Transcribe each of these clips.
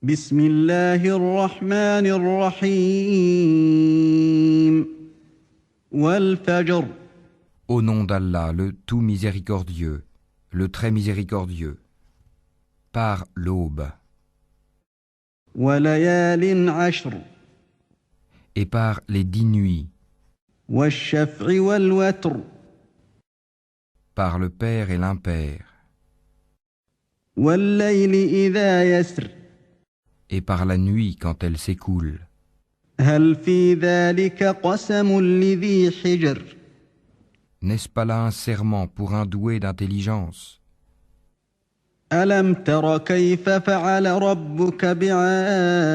بسم الله الرحمن الرحيم والفجر Au nom d'Allah, le tout miséricordieux, le très miséricordieux, par l'aube, وليال عشر et par les 10 nuits, والشفع والوتر par le Père et l'Impère, والليل إذا يسر et par la nuit quand elle s'écoule. هل في ذلك قسم لذي حجر N'est-ce pas là un serment pour un doué d'intelligence? ألم تر كيف فعل ربك بعاد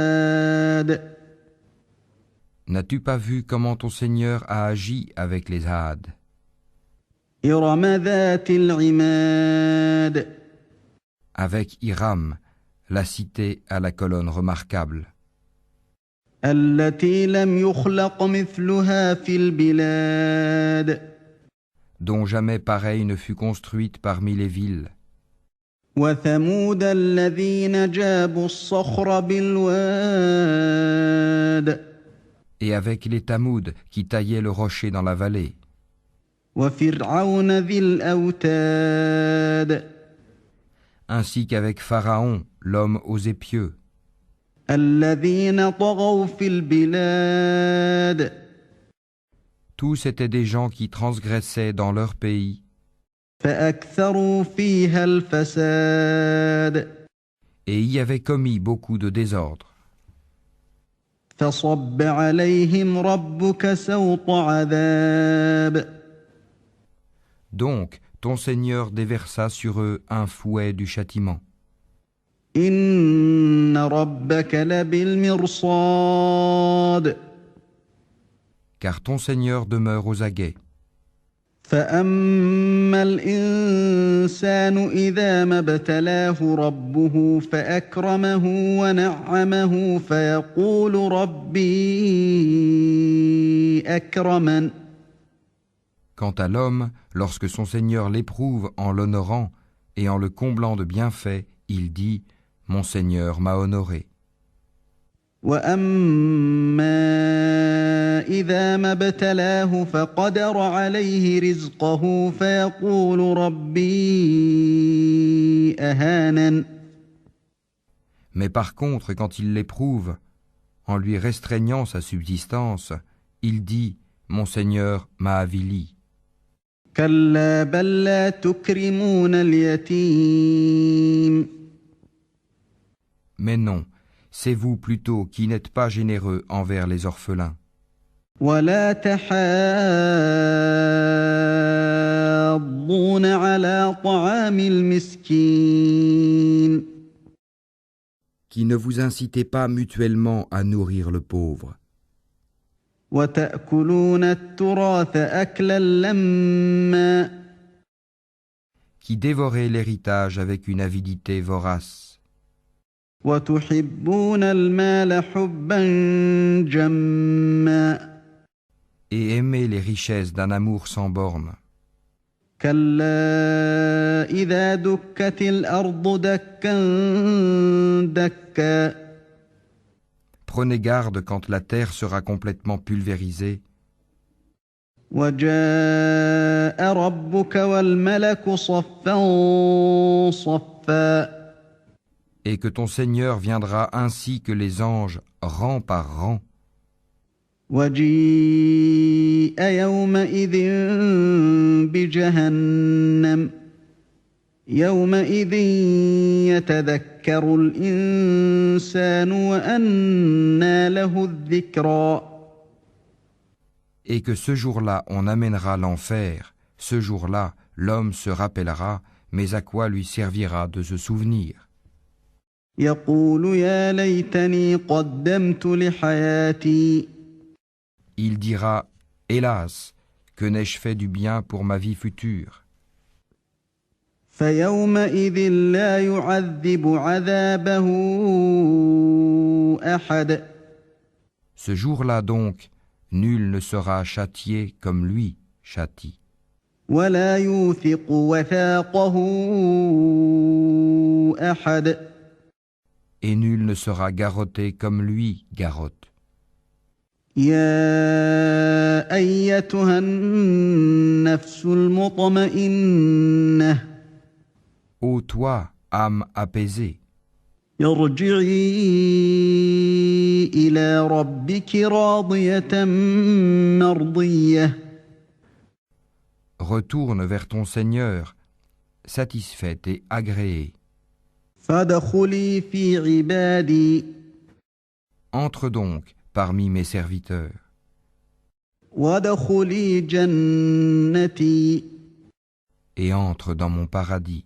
N'as-tu pas vu comment ton Seigneur a agi avec les Had, إرم ذات العماد avec Hiram, la cité à la colonne remarquable, التي لم يخلق مثلها في البلاد dont jamais pareille ne fut construite parmi les villes, وثمود الذين جابوا الصخر بالواد et avec les Tamouds qui taillaient le rocher dans la vallée, وفرعون ذي الأوتاد ainsi qu'avec Pharaon, l'homme aux épieux, الذين طغوا في البلاد tous étaient des gens qui transgressaient dans leur pays فأكثروا فيها الفساد et y avaient commis beaucoup de désordre. فصب عليهم ربك سوط عذاب Donc, ton Seigneur déversa sur eux un fouet du châtiment. إن ربك لبالمرصاد Car ton Seigneur demeure aux aguets. فأما الإنسان إذا ما ابتلاه ربه فأكرمه ونعمه فيقول ربي أكرمن Quant à l'homme, lorsque son Seigneur l'éprouve en l'honorant et en le comblant de bienfaits, il dit « Mon Seigneur m'a honoré ». وأما إذا ما ابتلاه فقدر عليه رزقه فيقول ربي أهانن Mais par contre, quand il l'éprouve, en lui restreignant sa subsistance, il dit « Mon Seigneur m'a avili ». كلا بل لا تكرمون اليتيم Mais non, c'est vous plutôt qui n'êtes pas généreux envers les orphelins, ولا تحاضون على طعام المسكين qui ne vous incitez pas mutuellement à nourrir le pauvre, وتأكلون التراث أكلا لما qui dévorez l'héritage avec une avidité vorace, وتحبون المال حبا جما et aimez les richesses d'un amour sans borne. كلا إذا دكت الأرض دكا دكا Prenez garde quand la terre sera complètement pulvérisée, وجاء ربك والملك صفا صفا et que ton Seigneur viendra ainsi que les anges, rang par rang, وجيء يومئذ بجهنم يومئذ يتذكر الإنسان وأنى له الذكرى et que ce jour-là on amènera l'enfer, ce jour-là l'homme se rappellera, mais à quoi lui servira de se souvenir? يقول يا ليتني قدمت لحياتي Il dira, hélas, que n'ai-je fait du bien pour ma vie future? فيومئذ لا يعذب عذابه أحد Ce jour-là donc, nul ne sera châtié comme lui châtie, ولا يوثق وثاقه أحد et nul ne sera garrotté comme lui garrotte. يا أيتها النفس المطمئنة Ô toi, âme apaisée, ارجعي إلى ربك راضية مرضية retourne vers ton Seigneur, satisfaite et agréée. فادخلي في عبادي Entre donc parmi mes serviteurs وادخلي جنتي et entre dans mon paradis.